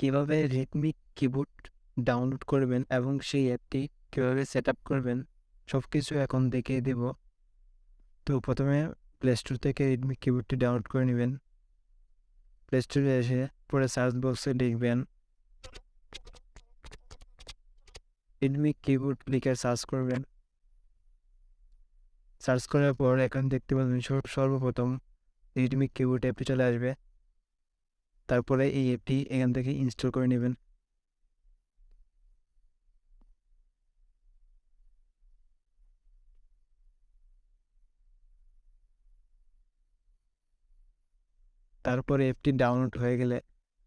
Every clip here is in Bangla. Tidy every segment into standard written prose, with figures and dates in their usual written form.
কিভাবে রিদমিক কিবোর্ড ডাউনলোড করবেন এবং সেই অ্যাপটি কীভাবে সেট আপ করবেন সব কিছু এখন দেখিয়ে দেব। তো প্রথমে প্লে স্টোর থেকে রিদমিক কিবোর্ডটি ডাউনলোড করে নেবেন। প্লে স্টোরে এসে পরে সার্চ বক্সে লিখবেন রিদমিক কিবোর্ড লিখে সার্চ করবেন। সার্চ করার পর এখানে দেখতে পাবেন সর্বপ্রথম রিদমিক কিবোর্ড অ্যাপটি চলে আসবে। তারপরে এই অ্যাপটি এখান থেকে ইনস্টল করে নেবেন। তারপরে অ্যাপটি ডাউনলোড হয়ে গেলে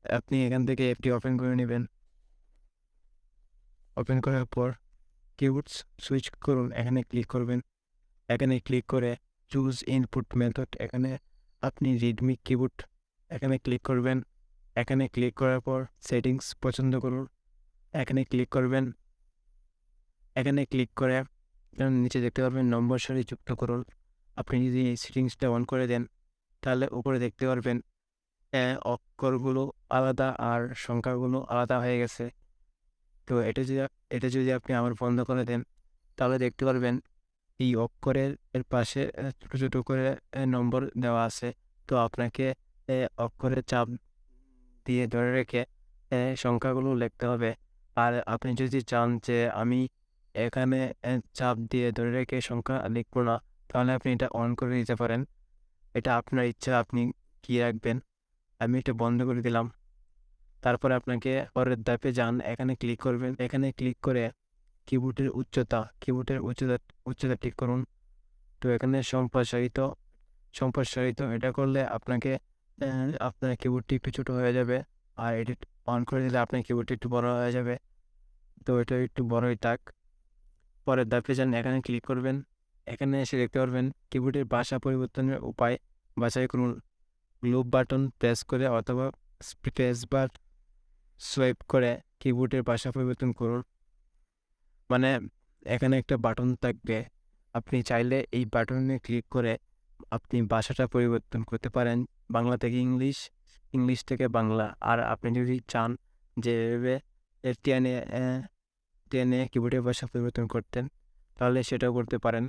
আপনি এখান থেকে অ্যাপটি ওপেন করে নেবেন। ওপেন করার পর কিবোর্ড সুইচ করুন, এখানে ক্লিক করবেন। এখানে ক্লিক করে চুজ ইনপুট মেথড, এখানে আপনি রিদমিক কিবোর্ড এখানে ক্লিক করবেন। এখানে ক্লিক করার পর সেটিংস পছন্দ করুন, এখানে ক্লিক করবেন। এখানে ক্লিক করে নিচে দেখতে পারবেন নম্বর সারি যুক্ত করুন। আপনি যদি এই সেটিংসটা অন করে দেন তাহলে উপরে দেখতে পারবেন অক্ষরগুলো আলাদা আর সংখ্যাগুলো আলাদা হয়ে গেছে। তো এটা যদি আপনি আবার বন্ধ করে দেন তাহলে দেখতে পারবেন এই অক্ষরের পাশে ছোটো ছোটো করে নম্বর দেওয়া আছে। তো আপনাকে অক্ষরের চাপ দিয়ে ধরে রেখে সংখ্যাগুলো লিখতে হবে। আর আপনি যদি চান যে আমি এখানে চাপ দিয়ে ধরে রেখে সংখ্যা লিখব না, তাহলে আপনি এটা অন করে দিতে পারেন। এটা আপনার ইচ্ছা, আপনি কী রাখবেন। আমি এটা বন্ধ করে দিলাম। তারপরে আপনাকে পরের ধাপে যান, এখানে ক্লিক করবেন। এখানে ক্লিক করে কিবোর্ডের উচ্চতা ঠিক করুন। তো এখানে সম্প্রসারিত এটা করলে আপনাকে আপনার কিবোর্ডটি একটু ছোটো হয়ে যাবে, আর এটি অন করে দিলে আপনার কিবোর্ডটি একটু বড় হয়ে যাবে। তো এটা একটু বড়ই থাক। পরের ধাপে যান, এখানে ক্লিক করবেন। এখানে এসে দেখতে পারবেন কিবোর্ডের ভাষা পরিবর্তনের উপায় বাছাই করুন। গ্লোব বাটন প্রেস করে অথবা স্পেস বার সোয়াইপ করে কিবোর্ডের ভাষা পরিবর্তন করুন। মানে এখানে একটা বাটন থাকবে, আপনি চাইলে এই বাটনে ক্লিক করে আপনি ভাষাটা পরিবর্তন করতে পারেন, বাংলা থেকে ইংলিশ, ইংলিশ থেকে বাংলা। আর আপনি যদি চান যে টেনে টেনে কিবোর্ডের ভাষা পরিবর্তন করতেন তাহলে সেটাও করতে পারেন।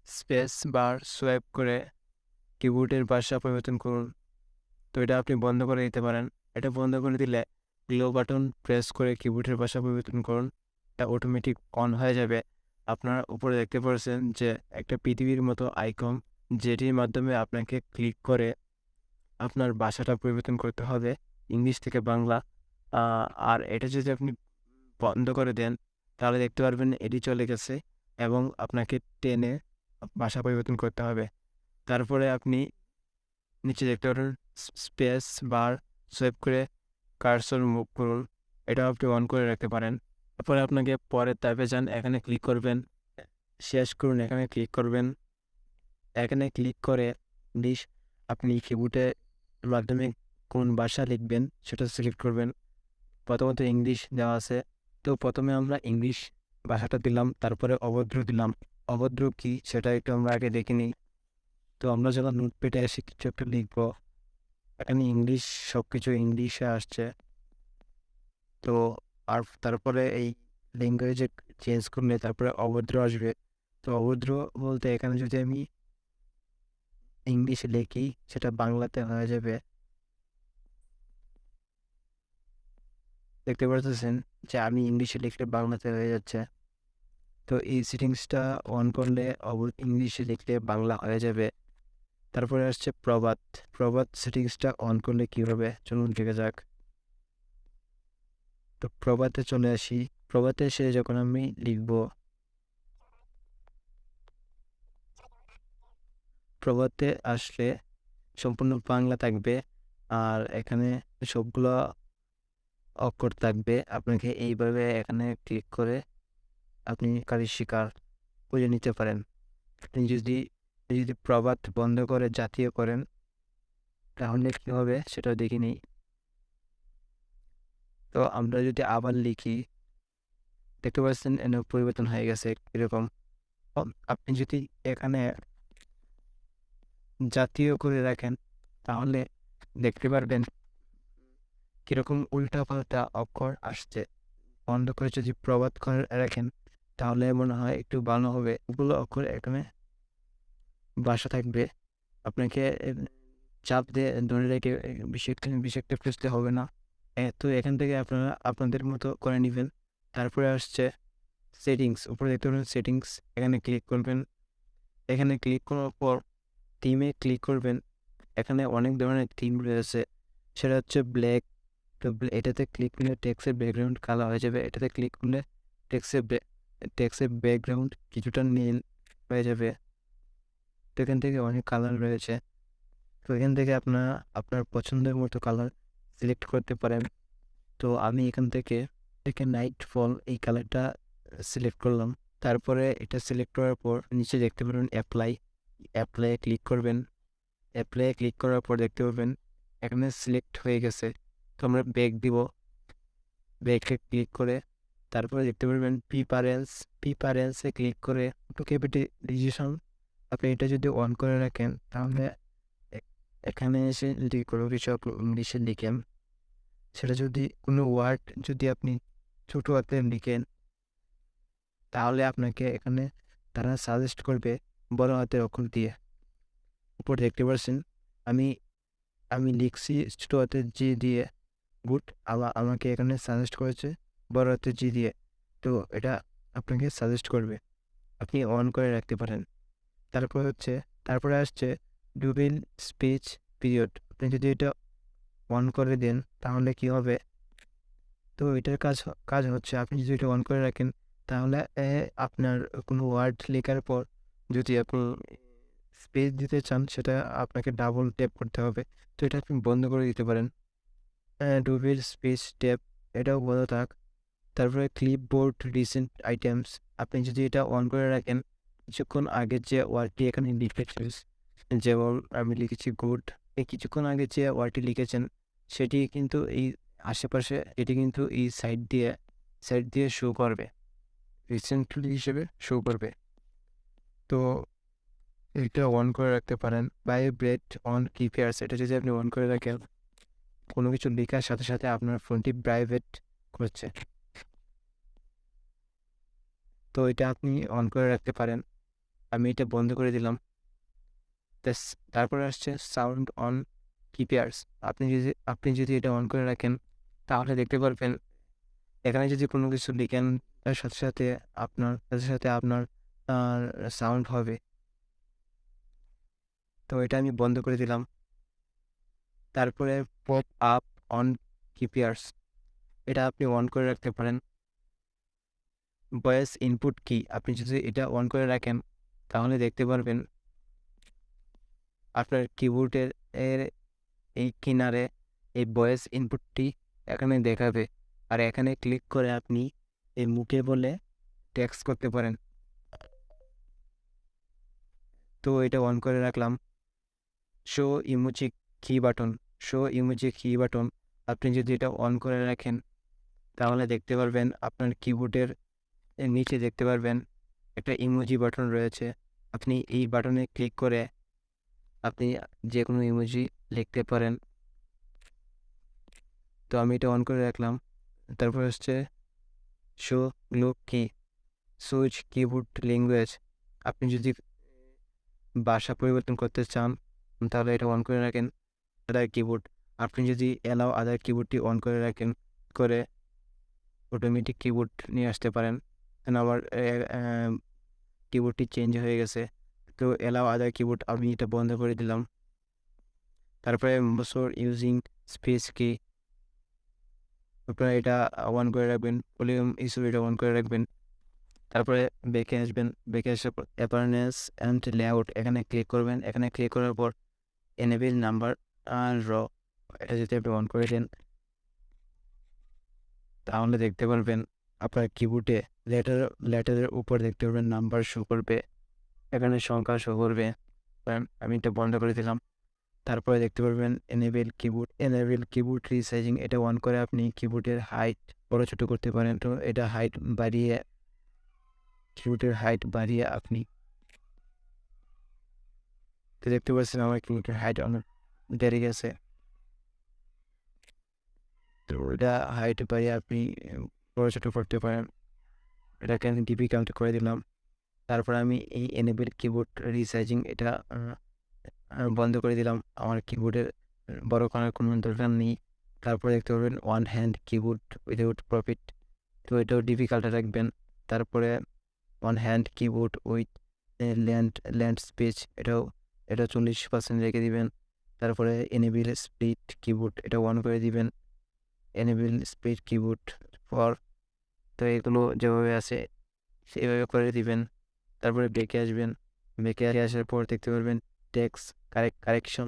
স্পেস বার সোয়াইপ করে কিবোর্ডের ভাষা পরিবর্তন করুন। তো এটা আপনি বন্ধ করে দিতে পারেন। এটা বন্ধ করে দিলে গ্লো বাটন প্রেস করে কিবোর্ডের ভাষা পরিবর্তন করুন, এটা অটোমেটিক অন হয়ে যাবে। আপনারা উপরে দেখতে পাচ্ছেন যে একটা পৃথিবীর মতো আইকন, যেটির মাধ্যমে আপনাকে ক্লিক করে আপনার ভাষাটা পরিবর্তন করতে হবে ইংলিশ থেকে বাংলা। আর এটা যদি আপনি বন্ধ করে দেন তাহলে দেখতে পারবেন এটি চলে গেছে এবং আপনাকে টেনে ভাষা পরিবর্তন করতে হবে। তারপরে আপনি নিচে দেখতে পারেন স্পেস বার সোয়াইপ করে কার্সর মুভ করুন, এটাও আপনি অন করে রাখতে পারেন। তারপরে আপনাকে পরের ধাপে যান, এখানে ক্লিক করবেন। শেষ করুন, এখানে ক্লিক করবেন। এখানে ক্লিক করে আপনি কিবোর্ডের মাধ্যমে কোন ভাষা লিখবেন সেটা সিলেক্ট করবেন। প্রথমত ইংলিশ দেওয়া আছে, তো প্রথমে আমরা ইংলিশ ভাষাটা দিলাম, তারপরে অভদ্র দিলাম। অভদ্র কী সেটা একটু আমরা আগে দেখে নিই। তো আমরা যখন নোটপ্যাডে এসে কিছু একটা লিখবো, এখানে ইংলিশ, সব কিছু ইংলিশে আসছে। তো আর তারপরে এই ল্যাঙ্গুয়েজে চেঞ্জ করলে তারপরে অভদ্র আসবে। তো অভদ্র বলতে এখানে যদি আমি ইংলিশে লিখি সেটা বাংলাতে হয়ে যাবে। দেখতে পাচ্ছেন যে আমি ইংলিশে লিখলে বাংলাতে হয়ে যাচ্ছে। তো এই সেটিংসটা অন করলে ইংলিশে লিখলে বাংলা হয়ে যাবে। তারপরে আসছে প্রবাদ সেটিংসটা অন করলে কী হবে চলুন দেখা যাক। তো প্রবাদে চলে আসি। প্রবাদে এসে যখন আমি লিখব, প্রবাদে আসলে সম্পূর্ণ বাংলা থাকবে আর এখানে সবগুলো অক্ষর থাকবে। আপনাকে এইভাবে এখানে ক্লিক করে আপনি কাজের শিকার করে নিতে পারেন। আপনি যদি প্রবাদ বন্ধ করে জাতীয় করেন তাহলে কী হবে সেটাও দেখে নিই। তো আমরা যদি আবার লিখি দেখতে পাচ্ছেন পরিবর্তন হয়ে গেছে এরকম। আপনি যদি এখানে জাতীয় করে রাখেন তাহলে দেখতে পারবেন কীরকম উল্টাপাল্টা অক্ষর আসছে। বন্ধ করে যদি প্রবাদ করে রাখেন তাহলে মনে হয় একটু ভালো হবে। ওগুলো অক্ষর এখানে বাসা থাকবে। আপনাকে চাপ দিয়ে ধরে রেখে বেশি একটা খুঁজতে হবে না। তো এখান থেকে আপনারা আপনাদের মতো করে নিবেন। তারপরে আসছে সেটিংস। উপরে দেখতে পাবেন সেটিংস, এখানে ক্লিক করবেন। এখানে ক্লিক করার পর থিমে ক্লিক করবেন। এখানে অনেক ধরনের থিম রয়েছে, সেটা হচ্ছে ব্ল্যাক। তো এটাতে ক্লিক করলে টেক্সটের ব্যাকগ্রাউন্ড কালো হয়ে যাবে। এটাতে ক্লিক করলে টেক্সটের ব্যাকগ্রাউন্ড কিছুটা নীল হয়ে যাবে। তো এখান থেকে অনেক কালার রয়েছে। তো এখান থেকে আপনারা আপনার পছন্দের মতো কালার সিলেক্ট করতে পারেন। তো আমি এখান থেকে নাইট ফল এই কালারটা সিলেক্ট করলাম। তারপরে এটা সিলেক্ট করার পর নিচে দেখতে পাবেন অ্যাপ্লাই ক্লিক করবেন। অ্যাপ্লাই ক্লিক করার পর দেখতে পাবেন এখানে সিলেক্ট হয়ে গেছে। তো আমরা ব্যাক দিব। ব্যাকে ক্লিক করে তারপরে দেখতে পারবেন প্রিফারেন্সে ক্লিক করে অটো ক্যাপিটালাইজেশন আপনি এটা যদি অন করে রাখেন তাহলে এখানে এসে যদি কোনো কিছু আপনি ইংলিশে লিখেন, সেটা যদি কোনো ওয়ার্ড যদি আপনি ছোটো হাতে লিখেন তাহলে আপনাকে এখানে তারা সাজেস্ট করবে বড় হাতের অক্ষর দিয়ে। উপর দেখতে পাচ্ছেন আমি আমি লিখছি ছোটো হাতের জি দিয়ে, গুড। আমাকে এখানে সাজেস্ট করেছে বড় হাতের জি দিয়ে। তো এটা আপনাকে সাজেস্ট করবে, আপনি অন করে রাখতে পারেন। তারপরে আসছে ডুবেল স্পিচ পিরিয়ড। আপনি যদি এটা অন করে দেন তাহলে কি হবে, তো এটার কাজ হচ্ছে আপনি যদি এটা অন করে রাখেন তাহলে আপনার কোনো ওয়ার্ড লেখার পর যদি আপনি স্পেস দিতে চান সেটা আপনাকে ডাবল ট্যাপ করতে হবে। তো এটা আপনি বন্ধ করে দিতে পারেন। ডুবেল স্পেস ট্যাপ এটাও বন্ধ থাক। তারপরে ক্লিপবোর্ড রিসেন্ট আইটেমস, আপনি যদি এটা অন করে রাখেন কিছুক্ষণ আগের যে ওয়ার্ডটি এখানে লিখেছেন, যেমন আমি লিখেছি গুড, এই কিছুক্ষণ আগে যে ওয়ার্ডটি লিখেছেন সেটি কিন্তু এই আশেপাশে এটি কিন্তু এই সাইড দিয়ে শো করবে, রিসেন্টলি হিসেবে শো করবে। তো এটা অন করে রাখতে পারেন। ভাইব্রেট অন কিপ্যাডস, এটা যদি আপনি অন করে রাখেন কোনো কিছু লেখার সাথে সাথে আপনার ফোনটি ভাইব্রেট করছে। তো এটা আপনি অন করে রাখতে পারেন। আমি এটা বন্ধ করে দিলাম। তারপরে আসছে সাউন্ড অন কিপ্যাডস। আপনি যদি এটা অন করে রাখেন তাহলে দেখতে পারবেন এখানে যদি কোনো কিছু লিখেন তার সাথে সাথে আপনার সাউন্ড হবে। তো এটা আমি বন্ধ করে দিলাম। তারপরে পপ আপ অন কিপ্যাডস, এটা আপনি অন করে রাখতে পারেন। ভয়েস ইনপুট কি, আপনি যদি এটা অন করে রাখেন তাহলে দেখতে পারবেন আপনার কিবোর্ডের এই কিনারে এই ভয়েস ইনপুটটি এখানে দেখাবে। আর এখানে ক্লিক করে আপনি এই মুখে বলে টেক্সট করতে পারেন। তো এটা অন করে রাখলাম। শো ইমোজি কি বাটন, আপনি যদি এটা অন করে রাখেন তাহলে দেখতে পারবেন আপনার কিবোর্ডের নিচে দেখতে পারবেন একটা ইমোজি বাটন রয়েছে। আপনি এই বাটনে ক্লিক করে আপনি যে কোনো ইমোজি লিখতে পারেন। তো আমি এটা অন করে রাখলাম। তারপর হচ্ছে শো গ্লো কি, সুইচ কিবোর্ড ল্যাঙ্গুয়েজ, আপনি যদি ভাষা পরিবর্তন করতে চান তাহলে এটা অন করে রাখেন। আদার কিবোর্ড, আপনি যদি অ্যালাউ আদার কিবোর্ডটি অন করে রাখেন করে অটোমেটিক কিবোর্ড নিয়ে আসতে পারেন। আমার কিবোর্ডটি চেঞ্জ হয়ে গেছে। তো অ্যালাউ আদার কিবোর্ড আমি এটা বন্ধ করে দিলাম। তারপরে বছর ইউজিং স্পেস কি, আপনারা এটা অন করে রাখবেন। ভলিউম ইস্যু এটা অন করে রাখবেন। তারপরে বেঁকে আসবেন। বেঁকে আসার পর অ্যাপারেন্স অ্যান্ড লেআউট এখানে ক্লিক করবেন। এখানে ক্লিক করার পর এনেবেল নাম্বার আর র, এটা যদি আপনি অন করে দেন তাহলে দেখতে পারবেন আপনার কিবোর্ডে লেটারের উপর দেখতে পারবেন নাম্বার শো করবে, এখানে সংখ্যা শো করবে। আমি এটা বন্ধ করে দিলাম। তারপরে দেখতে পারবেন এনেবেল কিবোর্ড রিসাইজিং, এটা অন করে আপনি কিবোর্ডের হাইট বড় ছোট করতে পারেন। তো এটা কিবোর্ডের হাইট বাড়িয়ে আপনি তো দেখতে পাচ্ছেন আমার কিবোর্ডের হাইট অনেক বেড়ে গেছে। তো এটা হাইট বাড়িয়ে আপনি বড় ছোট করতে পারেন। এটাকে আমি ডিফিকাল্ট করে দিলাম। তারপর আমি এই এনেবল কিবোর্ড রিসাইজিং এটা বন্ধ করে দিলাম। আমার কিবোর্ডের বড় করার কোনো দরকার নেই। তারপরে দেখতে পারবেন one hand keyboard without profit, তো এটাও ডিফিকাল্ট রাখবেন। তারপরে one hand keyboard with land space এটা 40% রেখে দিবেন। তারপরে এনেবল স্প্লিট কিবোর্ড এটা অন করে দিবেন। এনেবল স্প্লিট কিবোর্ড ফর, তো এগুলো যেভাবে আছে সেভাবে করে দিবেন। তারপরে বেঁকে আসবেন। বেঁকে আসার পর দেখতে পারবেন টেক্সট কারেকশন,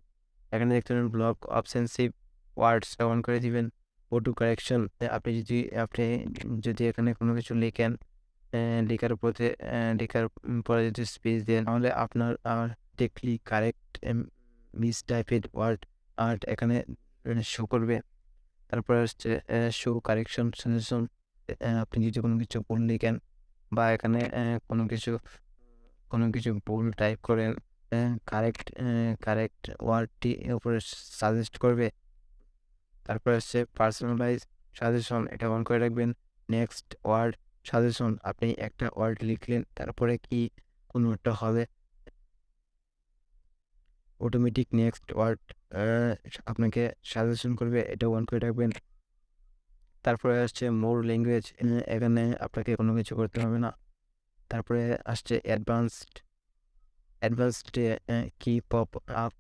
এখানে দেখতে পারবেন ব্লক অবসেন্সিভ ওয়ার্ডস অন করে দিবেন। অটো কারেকশন, আপনি যদি এখানে কোনো কিছু লেখেন, লেখার পরে যদি স্পেস দেন তাহলে আপনার টেকলি কারেক্ট মিস টাইপের ওয়ার্ড এখানে শো করবে। তারপরে হচ্ছে শো কারেকশন সাজেশন, আপনি যদি কোনো কিছু ভুল লিখেন বা এখানে কোনো কিছু ভুল টাইপ করেন, কারেক্ট ওয়ার্ডটি উপরে সাজেস্ট করবে। তারপরে হচ্ছে পার্সোনালাইজ সাজেশন, এটা অন করে রাখবেন। নেক্সট ওয়ার্ড সাজেশন, আপনি একটা ওয়ার্ড লিখলেন তারপরে কি কোন ওয়ার্ডটা হবে, অটোমেটিক নেক্সট ওয়ার্ড আপনাকে সাজেশন করবে, এটা অন করে রাখবেন। তারপরে আসছে মোর ল্যাঙ্গুয়েজ, এখানে আপনাকে কোনো কিছু করতে হবে না। তারপরে আসছে অ্যাডভান্সড কি পপ আপ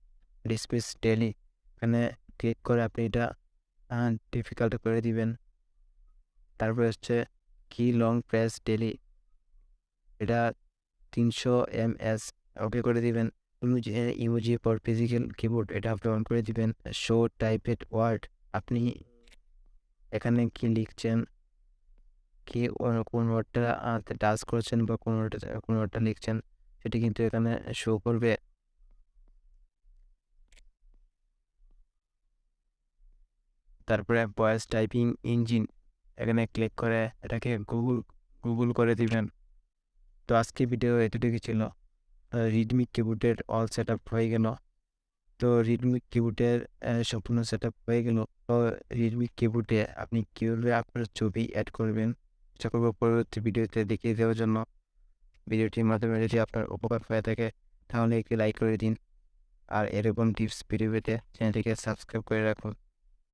ডিসপ্লেস ডেলি, এখানে ক্লিক করে আপনি এটা ডিফিকাল্ট করে দিবেন। তারপরে হচ্ছে কি লং প্রেস ডেলি, এটা 300 ms ওকে করে দিবেন। ইমোজি ফর ফিজিক্যাল কিবোর্ড, এটা আপনি অন করে দিবেন। শো টাইপেড ওয়ার্ড, আপনি এখানে কি লিখছেন, কি কোন ওয়ার্ডটা টাচ করছেন বা কোন ওয়ার্ডটা লিখছেন সেটি কিন্তু এখানে শো করবে। তারপরে ভয়েস টাইপিং ইঞ্জিন, এখানে ক্লিক করে এটাকে গুগল করে দিবেন। তো আজকে ভিডিও এতটুকু ছিল। রিডমিক কিবোর্ডের অল সেট আপ হয়ে গেল। তো রিডমিক কিবোর্ডের সম্পূর্ণ সেট আপ হয়ে গেল। তো রিডমিক কিবোর্ডে আপনি কীভাবে আপনার ছবি অ্যাড করবেন চেষ্টা করবো পরবর্তী ভিডিওতে দেখিয়ে দেওয়ার জন্য। ভিডিওটির মাধ্যমে যদি আপনার উপকার হয়ে থাকে তাহলে একটি লাইক করে দিন, আর এরকম টিপস ভিডিও পেতে চ্যানেলটিকে সাবস্ক্রাইব করে রাখুন।